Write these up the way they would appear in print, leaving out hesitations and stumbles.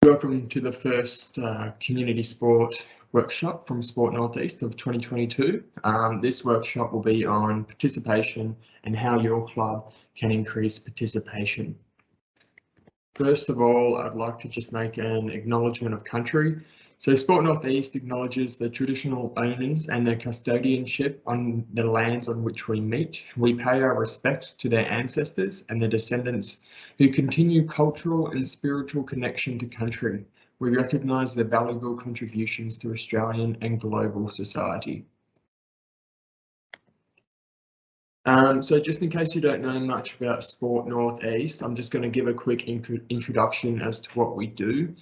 Welcome to the first community sport workshop from Sport Northeast of 2022. This workshop will be on participation and how your club can increase participation. First of all, I'd like to just make an acknowledgement of country. So Sport Northeast acknowledges the traditional owners and their custodianship on the lands on which we meet. We pay our respects to their ancestors and their descendants who continue cultural and spiritual connection to country. We recognise their valuable contributions to Australian and global society. So just in case you don't know much about Sport Northeast, I'm just going to give a quick introduction as to what we do.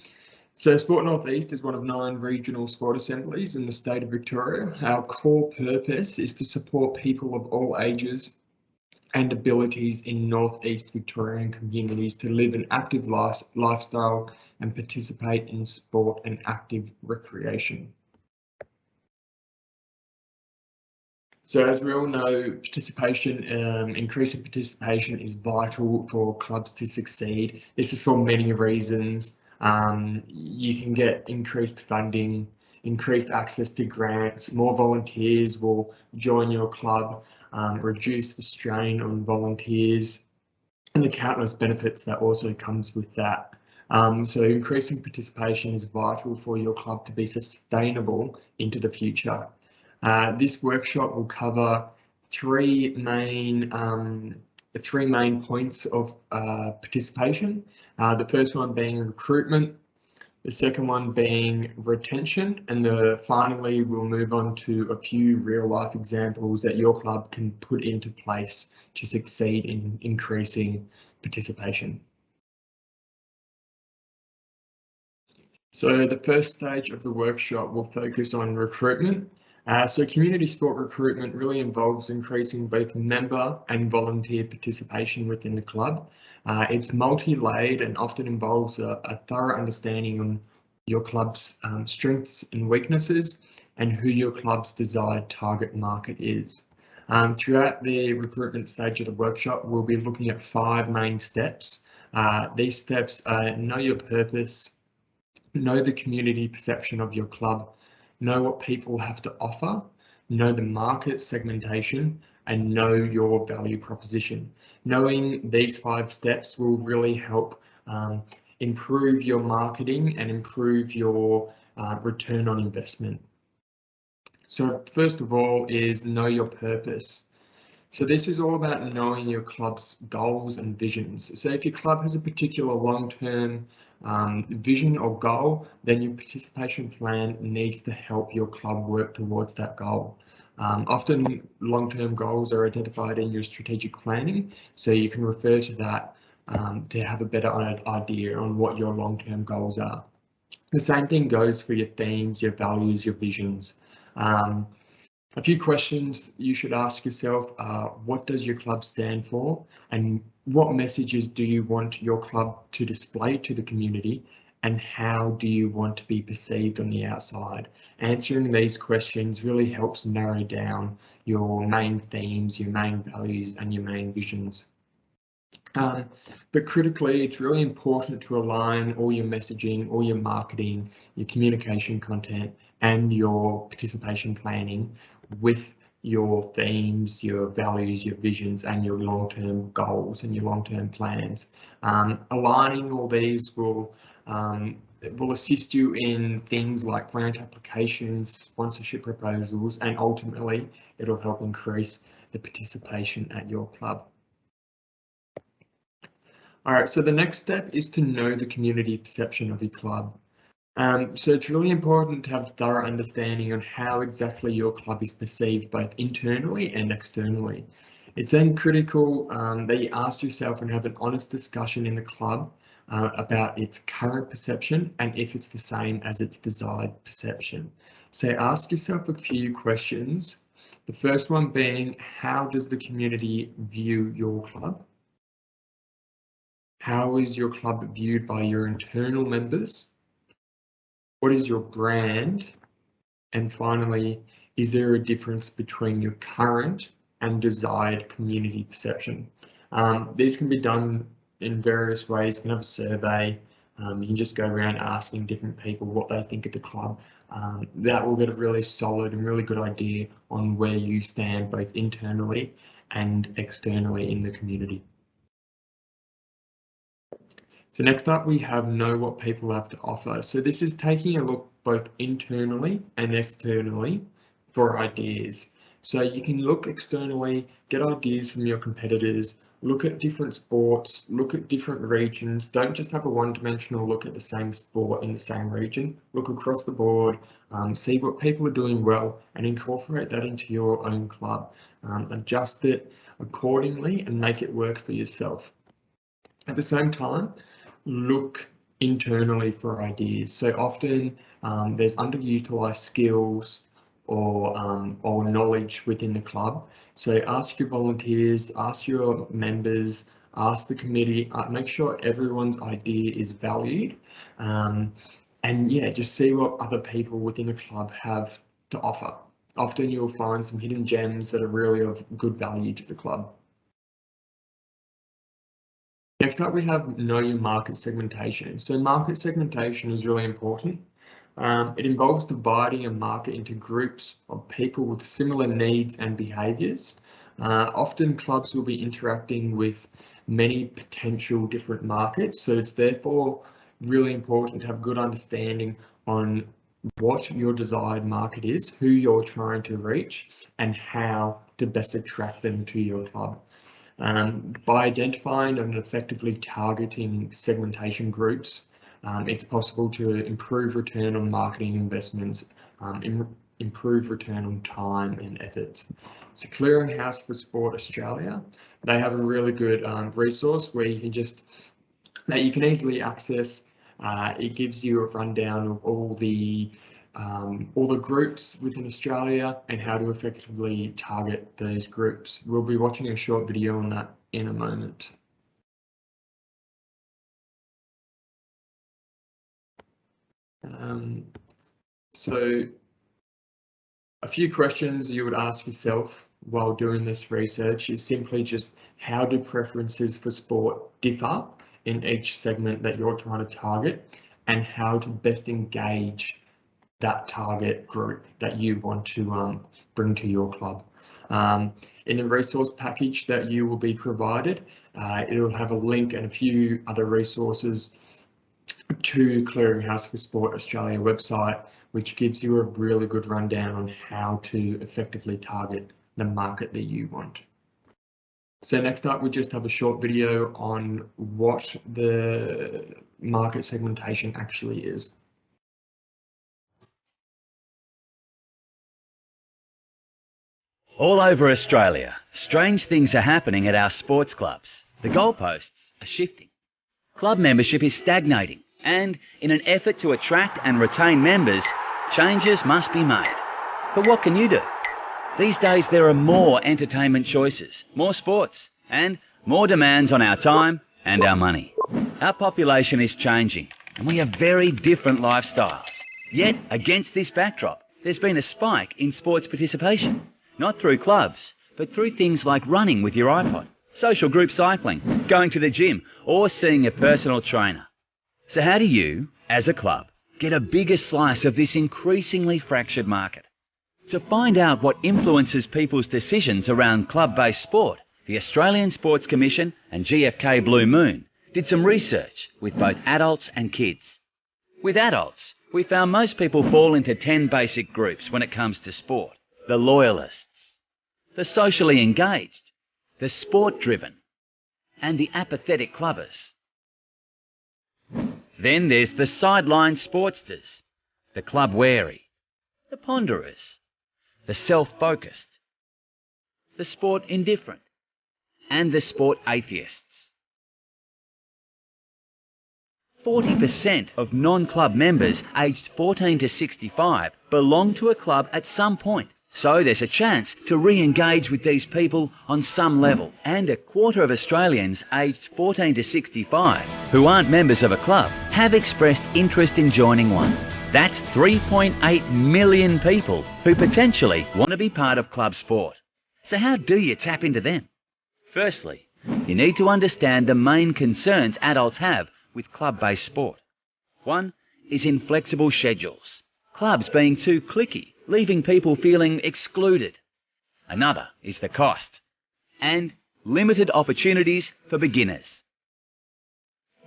So Sport Northeast is one of 9 regional sport assemblies in the state of Victoria. Our core purpose is to support people of all ages and abilities in Northeast Victorian communities to live an active lifestyle and participate in sport and active recreation. So as we all know, participation, increasing participation is vital for clubs to succeed. This is for many reasons. You can get increased funding, increased access to grants, more volunteers will join your club, reduce the strain on volunteers, and the countless benefits that also comes with that. So increasing participation is vital for your club to be sustainable into the future. This workshop will cover three main points of participation. The first one being recruitment, the second one being retention, and finally we'll move on to a few real life examples that your club can put into place to succeed in increasing participation. So the first stage of the workshop will focus on recruitment. So community sport recruitment really involves increasing both member and volunteer participation within the club. It's multi-layered and often involves a thorough understanding on your club's strengths and weaknesses and who your club's desired target market is. Throughout the recruitment stage of the workshop, we'll be looking at 5 main steps. These steps are know your purpose, know the community perception of your club, know what people have to offer, know the market segmentation, and know your value proposition. Knowing these 5 steps will really help improve your marketing and improve your return on investment. So first of all is know your purpose. So this is all about knowing your club's goals and visions. So if your club has a particular long-term vision or goal, then your participation plan needs to help your club work towards that goal. Often long-term goals are identified in your strategic planning, so you can refer to that to have a better idea on what your long-term goals are. The same thing goes for your themes, your values, your visions. A few questions you should ask yourself are, what does your club stand for, and what messages do you want your club to display to the community, and how do you want to be perceived on the outside? Answering these questions really helps narrow down your main themes, your main values, and your main visions. But critically, it's really important to align all your messaging, all your marketing, your communication content, and your participation planning with your themes, your values, your visions, and your long-term goals and your long-term plans. Aligning all these will assist you in things like grant applications, sponsorship proposals, and ultimately it'll help increase the participation at your club. All right, so the next step is to know the community perception of your club. So it's really important to have thorough understanding on how exactly your club is perceived both internally and externally. It's then critical that you ask yourself and have an honest discussion in the club about its current perception and if it's the same as its desired perception. So ask yourself a few questions. The first one being, how does the community view your club? How is your club viewed by your internal members? What is your brand? And finally, is there a difference between your current and desired community perception? These can be done in various ways. You can have a survey, You can just go around asking different people what they think of the club. That will get a really solid and really good idea on where you stand both internally and externally in the community. So next up, we have know what people have to offer. So this is taking a look both internally and externally for ideas. So you can look externally, get ideas from your competitors, look at different sports, look at different regions. Don't just have a one-dimensional look at the same sport in the same region. Look across the board, see what people are doing well and incorporate that into your own club. Adjust it accordingly and make it work for yourself. At the same time, look internally for ideas. So often there's underutilized skills or knowledge within the club. So ask your volunteers, ask your members, ask the committee, make sure everyone's idea is valued. And yeah, just see what other people within the club have to offer. Often you'll find some hidden gems that are really of good value to the club. Next up, we have know your market segmentation. So market segmentation is really important. It involves dividing a market into groups of people with similar needs and behaviours. Often clubs will be interacting with many potential different markets, so it's therefore really important to have good understanding on what your desired market is, who you're trying to reach, and how to best attract them to your club. By identifying and effectively targeting segmentation groups, it's possible to improve return on marketing investments, improve return on time and efforts. So Clearinghouse for Sport Australia, they have a really good resource where you can easily access. It gives you a rundown of all the groups within Australia and how to effectively target those groups. We'll be watching a short video on that in a moment. So a few questions you would ask yourself while doing this research is simply just how do preferences for sport differ in each segment that you're trying to target, and how to best engage that target group that you want to bring to your club. In the resource package that you will be provided, it'll have a link and a few other resources to Clearinghouse for Sport Australia website, which gives you a really good rundown on how to effectively target the market that you want. So next up, we just have a short video on what the market segmentation actually is. All over Australia, strange things are happening at our sports clubs. The goalposts are shifting. Club membership is stagnating, and in an effort to attract and retain members, changes must be made. But what can you do? These days there are more entertainment choices, more sports, and more demands on our time and our money. Our population is changing, and we have very different lifestyles. Yet, against this backdrop, there's been a spike in sports participation. Not through clubs, but through things like running with your iPod, social group cycling, going to the gym, or seeing a personal trainer. So how do you, as a club, get a bigger slice of this increasingly fractured market? To find out what influences people's decisions around club-based sport, the Australian Sports Commission and GfK Blue Moon did some research with both adults and kids. With adults, we found most people fall into 10 basic groups when it comes to sport. The loyalists, the socially engaged, the sport-driven, and the apathetic clubbers. Then there's the sideline sportsters, the club-wary, the ponderers, the self-focused, the sport-indifferent, and the sport-atheists. 40% of non-club members aged 14 to 65 belong to a club at some point. So there's a chance to re-engage with these people on some level. And a quarter of Australians aged 14 to 65 who aren't members of a club have expressed interest in joining one. That's 3.8 million people who potentially want to be part of club sport. So how do you tap into them? Firstly, you need to understand the main concerns adults have with club-based sport. One is inflexible schedules, clubs being too cliquey, leaving people feeling excluded. Another is the cost, and limited opportunities for beginners.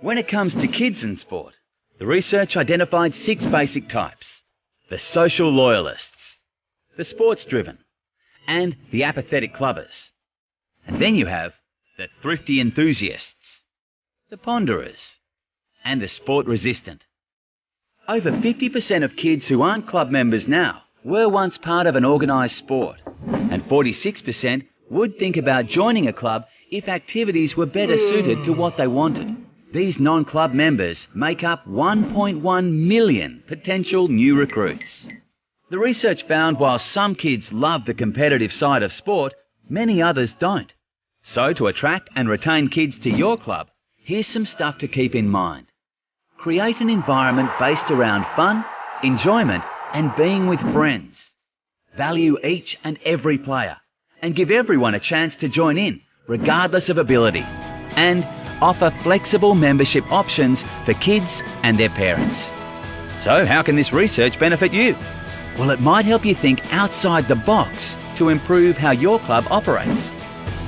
When it comes to kids in sport, the research identified 6 basic types: the social loyalists, the sports-driven, and the apathetic clubbers. And then you have the thrifty enthusiasts, the ponderers, and the sport-resistant. Over 50% of kids who aren't club members now were once part of an organised sport, and 46% would think about joining a club if activities were better suited to what they wanted. These non-club members make up 1.1 million potential new recruits. The research found while some kids love the competitive side of sport, many others don't. So to attract and retain kids to your club, here's some stuff to keep in mind. Create an environment based around fun, enjoyment, and being with friends. Value each and every player, and give everyone a chance to join in, regardless of ability. And offer flexible membership options for kids and their parents. So how can this research benefit you? Well, it might help you think outside the box to improve how your club operates.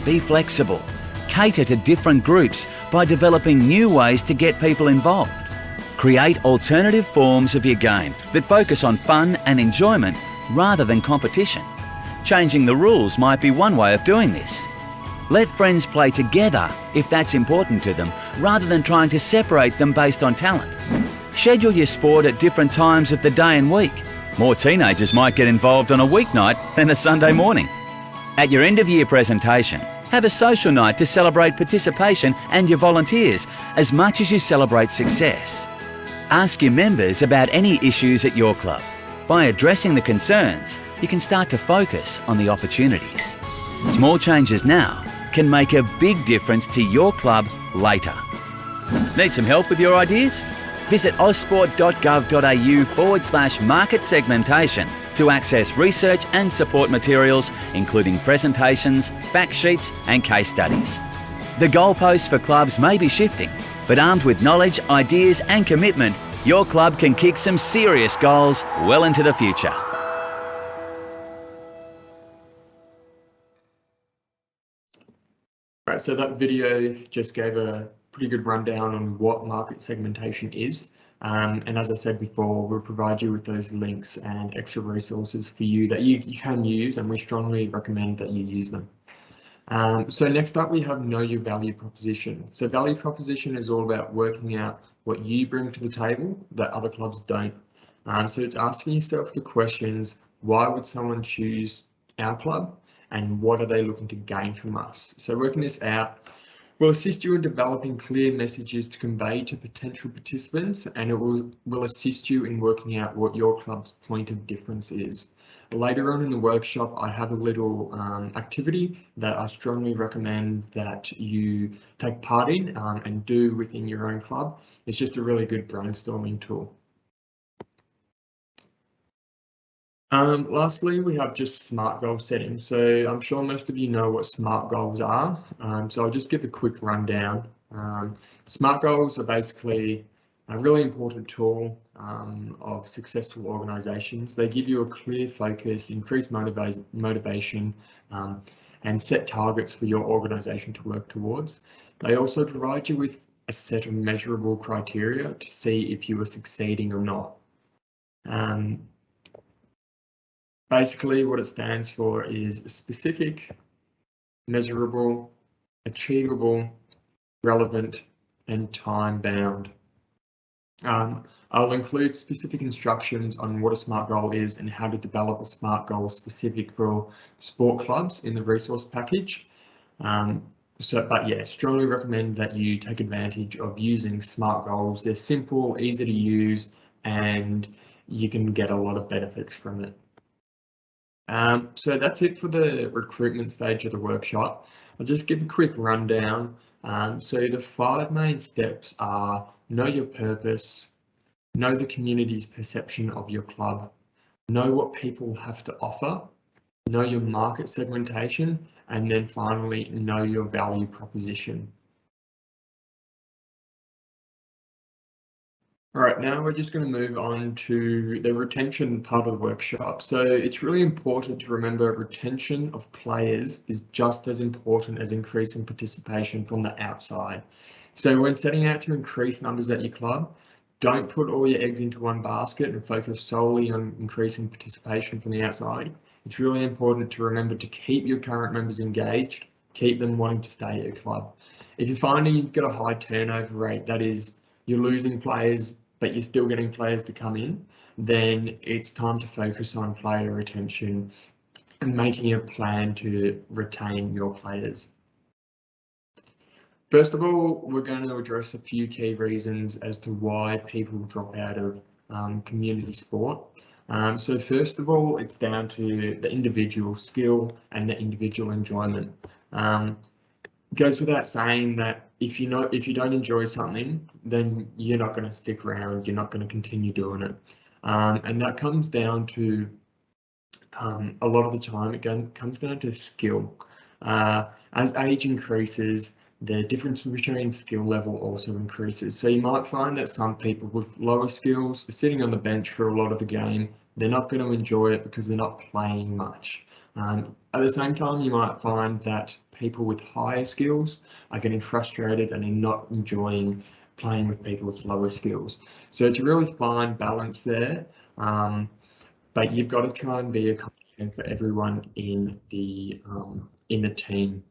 Be flexible. Cater to different groups by developing new ways to get people involved. Create alternative forms of your game that focus on fun and enjoyment rather than competition. Changing the rules might be one way of doing this. Let friends play together if that's important to them, rather than trying to separate them based on talent. Schedule your sport at different times of the day and week. More teenagers might get involved on a weeknight than a Sunday morning. At your end-of-year presentation, have a social night to celebrate participation and your volunteers as much as you celebrate success. Ask your members about any issues at your club. By addressing the concerns, you can start to focus on the opportunities. Small changes now can make a big difference to your club later. Need some help with your ideas? Visit ausport.gov.au/market segmentation to access research and support materials, including presentations, fact sheets and case studies. The goalposts for clubs may be shifting, but armed with knowledge, ideas and commitment, your club can kick some serious goals well into the future. Right, so that video just gave a pretty good rundown on what market segmentation is. And as I said before, we'll provide you with those links and extra resources for you that you can use, and we strongly recommend that you use them. So next up, we have know your value proposition. So value proposition is all about working out what you bring to the table that other clubs don't. So it's asking yourself the questions, why would someone choose our club? And what are they looking to gain from us? So working this out will assist you in developing clear messages to convey to potential participants, and it will assist you in working out what your club's point of difference is. Later on in the workshop, I have a little activity that I strongly recommend that you take part in and do within your own club. It's just a really good brainstorming tool. Lastly, we have just SMART goal setting. So I'm sure most of you know what SMART goals are. So I'll just give a quick rundown. SMART goals are basically a really important tool of successful organisations. They give you a clear focus, increase motivation, and set targets for your organisation to work towards. They also provide you with a set of measurable criteria to see if you are succeeding or not. Basically, what it stands for is specific, measurable, achievable, relevant, and time-bound. I'll include specific instructions on what a SMART goal is and how to develop a SMART goal specific for sport clubs in the resource package. But yeah, strongly recommend that you take advantage of using SMART goals. They're simple, easy to use, and you can get a lot of benefits from it. So that's it for the recruitment stage of the workshop. I'll just give a quick rundown. So the 5 main steps are know your purpose, know the community's perception of your club, know what people have to offer, know your market segmentation, and then finally know your value proposition. All right, now we're just going to move on to the retention part of the workshop. So it's really important to remember retention of players is just as important as increasing participation from the outside. So when setting out to increase numbers at your club, don't put all your eggs into one basket and focus solely on increasing participation from the outside. It's really important to remember to keep your current members engaged, keep them wanting to stay at your club. If you're finding you've got a high turnover rate, that is, you're losing players but you're still getting players to come in, then it's time to focus on player retention and making a plan to retain your players. First of all, we're going to address a few key reasons as to why people drop out of community sport. So first of all, it's down to the individual skill and the individual enjoyment. It goes without saying that if you don't enjoy something, then you're not going to stick around. You're not going to continue doing it, and that comes down to a lot of the time. It comes down to skill. As age increases, the difference between skill level also increases. So you might find that some people with lower skills are sitting on the bench for a lot of the game. They're not going to enjoy it because they're not playing much. At the same time, you might find that people with higher skills are getting frustrated and they're not enjoying playing with people with lower skills. So it's a really fine balance there, but you've got to try and be accommodating for everyone in the team,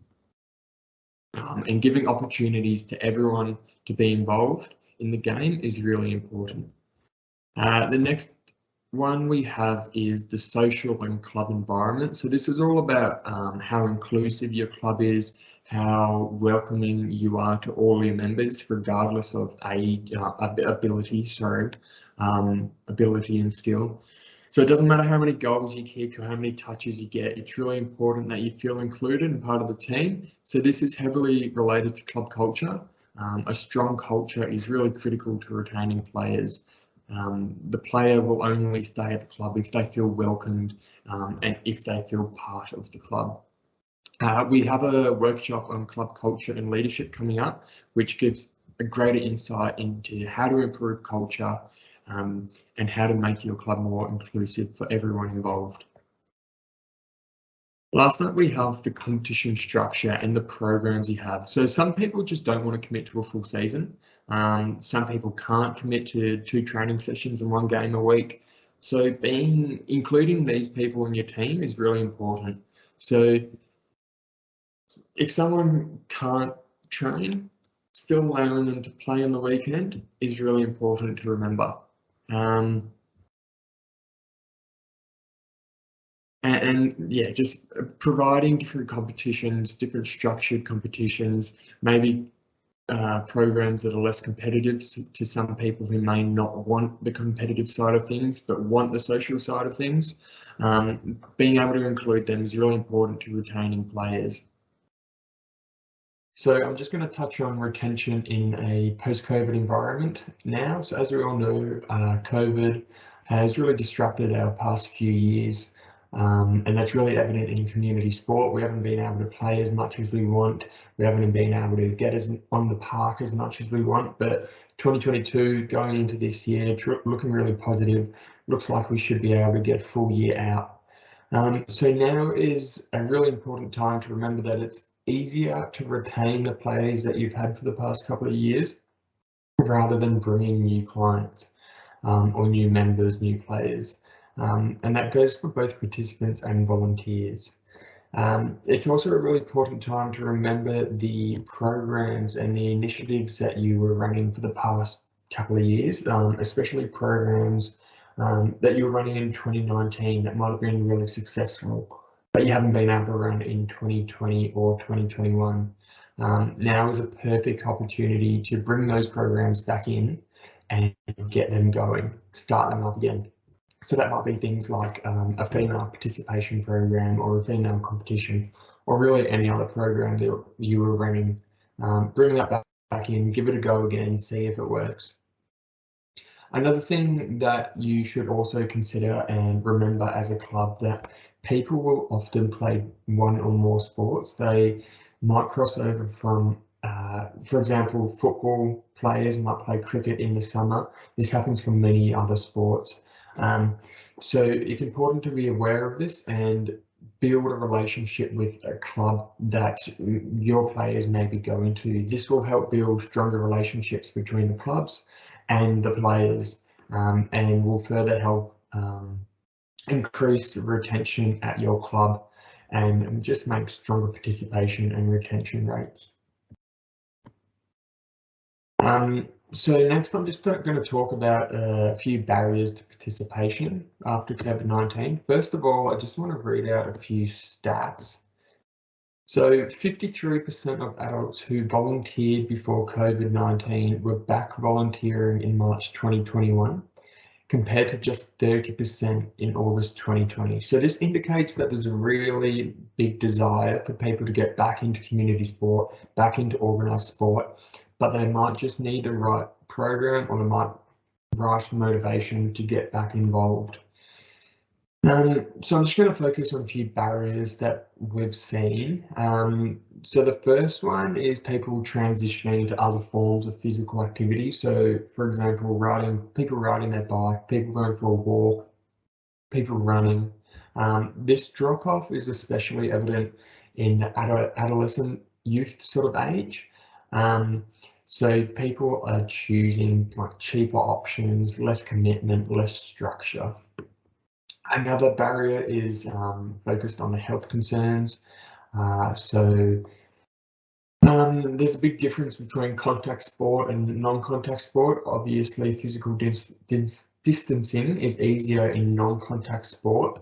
and giving opportunities to everyone to be involved in the game is really important. The next one we have is the social and club environment. So this is all about how inclusive your club is, how welcoming you are to all your members, regardless of age, ability and skill. So it doesn't matter how many goals you kick or how many touches you get, it's really important that you feel included and part of the team. So this is heavily related to club culture. A strong culture is really critical to retaining players. The player will only stay at the club if they feel welcomed and if they feel part of the club. We have a workshop on club culture and leadership coming up, which gives a greater insight into how to improve culture and how to make your club more inclusive for everyone involved. Last up, we have the competition structure and the programs you have. So some people just don't want to commit to a full season. Some people can't commit to 2 training sessions and 1 game a week. So including these people in your team is really important. So if someone can't train, still allowing them to play on the weekend is really important to remember. And yeah, just providing different competitions, different structured competitions, maybe programs that are less competitive to some people who may not want the competitive side of things, but want the social side of things. Being able to include them is really important to retaining players. So I'm just going to touch on retention in a post-COVID environment now. So as we all know, COVID has really disrupted our past few years, and that's really evident in community sport. We haven't been able to play as much as we want. We haven't been able to get on the park as much as we want, but 2022 going into this year, looking really positive. Looks like we should be able to get a full year out. So now is a really important time to remember that it's easier to retain the players that you've had for the past couple of years rather than bringing new clients or new members, new players. And that goes for both participants and volunteers. It's also a really important time to remember the programs and the initiatives that you were running for the past couple of years, especially programs that you were running in 2019 that might have been really successful, but you haven't been able to run in 2020 or 2021. Now is a perfect opportunity to bring those programs back in and get them going, start them up again. So that might be things like a female participation program or a female competition, or really any other program that you were running. Bring that back in, give it a go again, see if it works. Another thing that you should also consider and remember as a club, that people will often play 1 or more sports. They might cross over from For example, football players might play cricket in the summer. This happens for many other sports. So it's important to be aware of this and build a relationship with a club that your players may be going to. This will help build stronger relationships between the clubs and the players, and will further help increase retention at your club and just make stronger participation and retention rates. So next I'm just going to talk about a few barriers to participation after COVID-19. First of all, I just want to read out a few stats. So 53% of adults who volunteered before COVID-19 were back volunteering in March 2021, compared to just 30% in August 2020. So this indicates that there's a really big desire for people to get back into community sport, back into organised sport, but they might just need the right program or the right motivation to get back involved. So I'm just going to focus on a few barriers that we've seen. So the first one is people transitioning to other forms of physical activity. So for example, people riding their bike, people going for a walk, people running. This drop off is especially evident in the adolescent youth sort of age. So people are choosing like cheaper options, less commitment, less structure. Another barrier is focused on the health concerns. There's a big difference between contact sport and non-contact sport. Obviously, physical distancing is easier in non-contact sport.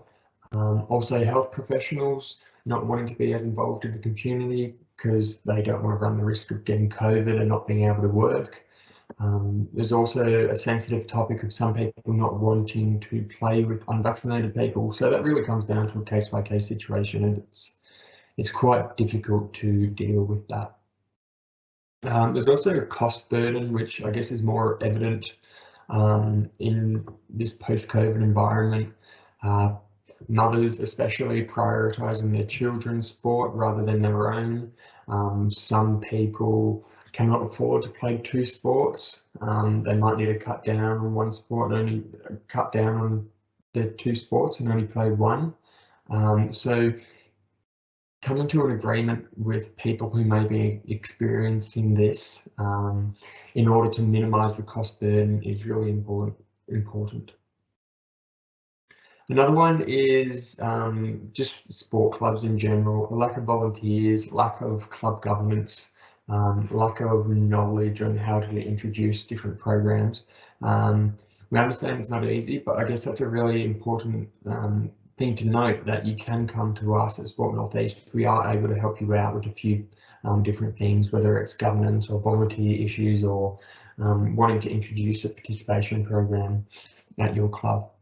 Also, health professionals not wanting to be as involved in the community because they don't want to run the risk of getting COVID and not being able to work. There's also a sensitive topic of some people not wanting to play with unvaccinated people. So that really comes down to a case-by-case situation, and it's quite difficult to deal with that. There's also a cost burden, which I guess is more evident in this post-COVID environment. Mothers especially prioritising their children's sport rather than their own. Some people cannot afford to play two sports. They might need to cut down on one sport, only cut down on the two sports and only play one. So coming to an agreement with people who may be experiencing this in order to minimise the cost burden is really important. Another one is just sport clubs in general, lack of volunteers, lack of club governance, lack of knowledge on how to introduce different programs. We understand it's not easy, but I guess that's a really important thing to note, that you can come to us at Sport North East. We are able to help you out with a few different things, whether it's governance or volunteer issues or wanting to introduce a participation program at your club.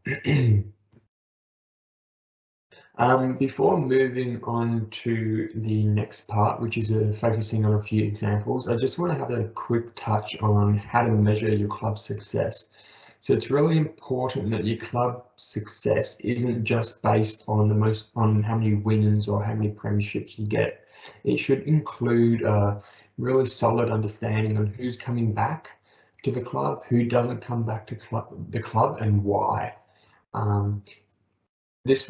Before moving on to the next part, which is focusing on a few examples, I just want to have a quick touch on how to measure your club's success. So it's really important that your club success isn't just based on how many wins or how many premierships you get. It should include a really solid understanding on who's coming back to the club, who doesn't come back to the club, and why. This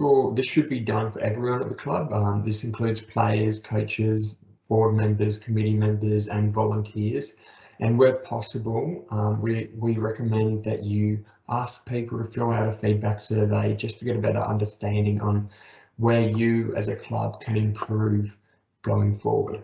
should be done for everyone at the club. This includes players, coaches, board members, committee members, and volunteers. And where possible, we recommend that you ask people to fill out a feedback survey just to get a better understanding on where you as a club can improve going forward.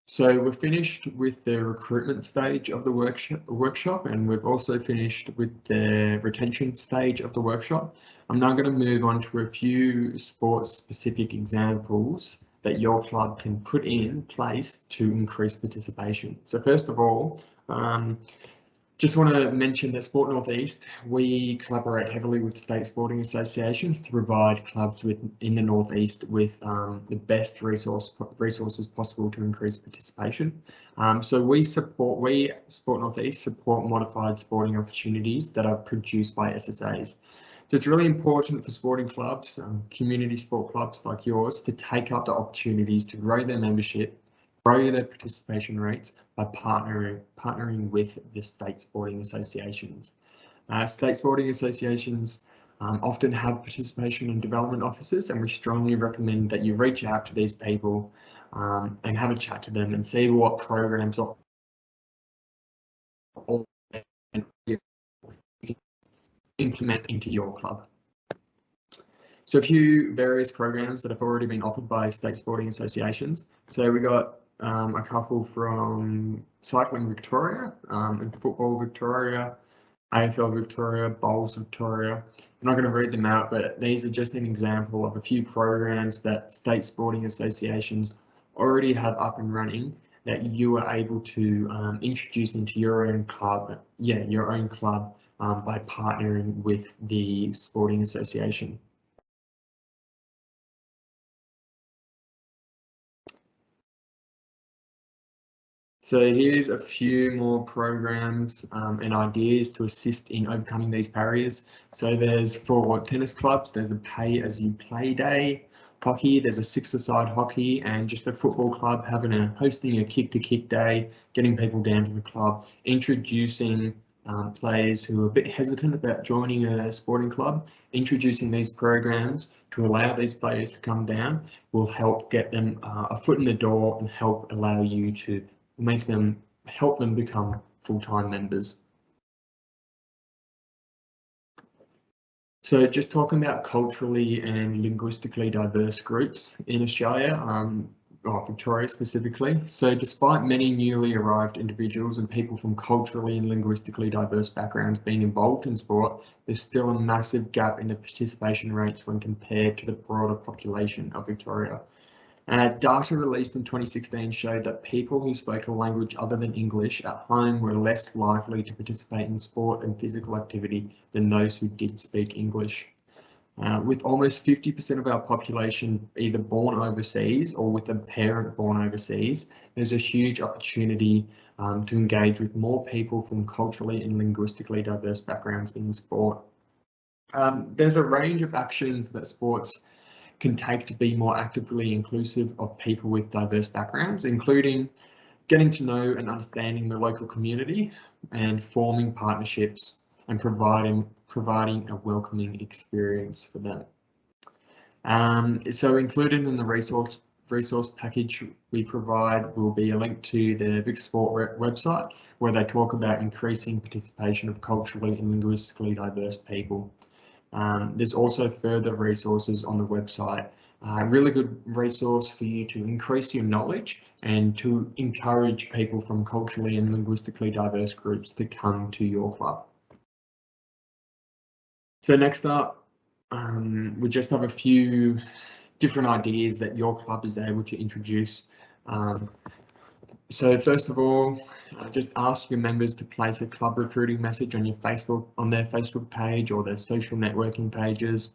So we're finished with the recruitment stage of the workshop, and we've also finished with the retention stage of the workshop. I'm now going to move on to a few sports-specific examples that your club can put in place to increase participation. So first of all, just want to mention that Sport North East, we collaborate heavily with state sporting associations to provide clubs in the North East with the best resources possible to increase participation. So we, Sport North East, support modified sporting opportunities that are produced by SSAs. So it's really important for sporting clubs, community sport clubs like yours, to take up the opportunities to grow their membership, grow their participation rates by partnering with the state sporting associations. State sporting associations often have participation and development officers, and we strongly recommend that you reach out to these people and have a chat to them and see what programs or you can implement into your club. So a few various programs that have already been offered by state sporting associations. So we got a couple from Cycling Victoria and Football Victoria, AFL Victoria, Bowls Victoria. I'm not going to read them out, but these are just an example of a few programs that state sporting associations already have up and running that you are able to introduce into your own club, by partnering with the sporting association. So here's a few more programs and ideas to assist in overcoming these barriers. So there's for tennis clubs, there's a pay as you play day. Hockey, there's a six-a-side hockey, and just a football club hosting a kick-to-kick day, getting people down to the club, introducing players who are a bit hesitant about joining a sporting club, introducing these programs to allow these players to come down will help get them a foot in the door and help allow you to help them become full-time members. So just talking about culturally and linguistically diverse groups in Australia, or Victoria specifically. So despite many newly arrived individuals and people from culturally and linguistically diverse backgrounds being involved in sport, there's still a massive gap in the participation rates when compared to the broader population of Victoria. Data released in 2016 showed that people who spoke a language other than English at home were less likely to participate in sport and physical activity than those who did speak English. With almost 50% of our population either born overseas or with a parent born overseas, there's a huge opportunity to engage with more people from culturally and linguistically diverse backgrounds in sport. There's a range of actions that sports can take to be more actively inclusive of people with diverse backgrounds, including getting to know and understanding the local community and forming partnerships and providing a welcoming experience for them. So included in the resource package we provide will be a link to the Vic Sport website, where they talk about increasing participation of culturally and linguistically diverse people. There's also further resources on the website. A really good resource for you to increase your knowledge and to encourage people from culturally and linguistically diverse groups to come to your club. So next up, we just have a few different ideas that your club is able to introduce. So first of all, just ask your members to place a club recruiting message on their Facebook page or their social networking pages.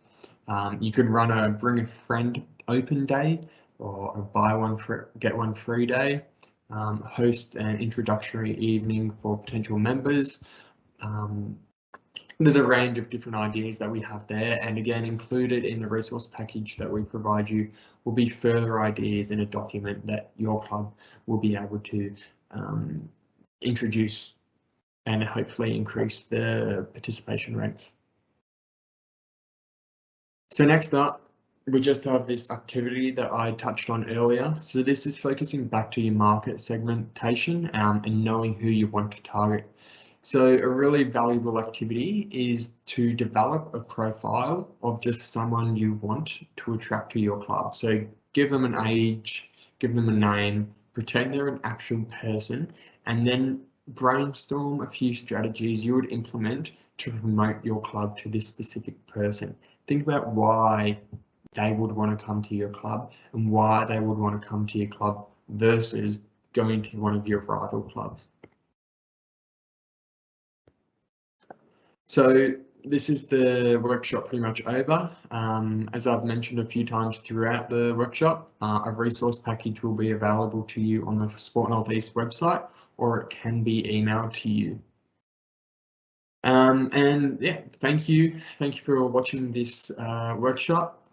You could run a bring a friend open day or a buy one get one free day. Host an introductory evening for potential members. There's a range of different ideas that we have there, and again, included in the resource package that we provide you will be further ideas in a document that your club will be able to introduce and hopefully increase the participation rates. So next up, we just have this activity that I touched on earlier. So this is focusing back to your market segmentation and knowing who you want to target. So a really valuable activity is to develop a profile of just someone you want to attract to your club. So give them an age, give them a name, pretend they're an actual person, and then brainstorm a few strategies you would implement to promote your club to this specific person. Think about why they would want to come to your club and why they would want to come to your club versus going to one of your rival clubs. So this is the workshop pretty much over. As I've mentioned a few times throughout the workshop, a resource package will be available to you on the Sport Northeast website, or it can be emailed to you. And yeah, thank you for watching this workshop.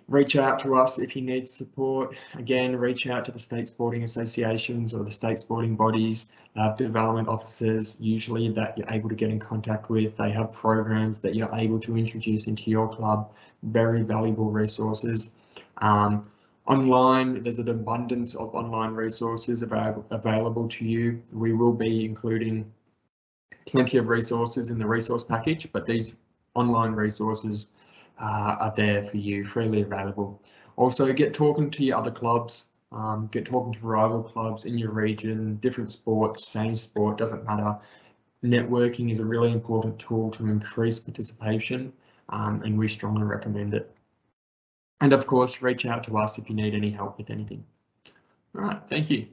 Reach out to us if you need support. Again, reach out to the state sporting associations or the state sporting bodies, development officers, usually that you're able to get in contact with. They have programs that you're able to introduce into your club, very valuable resources. Online, there's an abundance of online resources available to you. We will be including plenty of resources in the resource package, but these online resources are there for you, freely available. Also, get talking to your other clubs, get talking to rival clubs in your region, different sports, same sport, doesn't matter. Networking is a really important tool to increase participation, and we strongly recommend it. And of course, reach out to us if you need any help with anything. All right, thank you.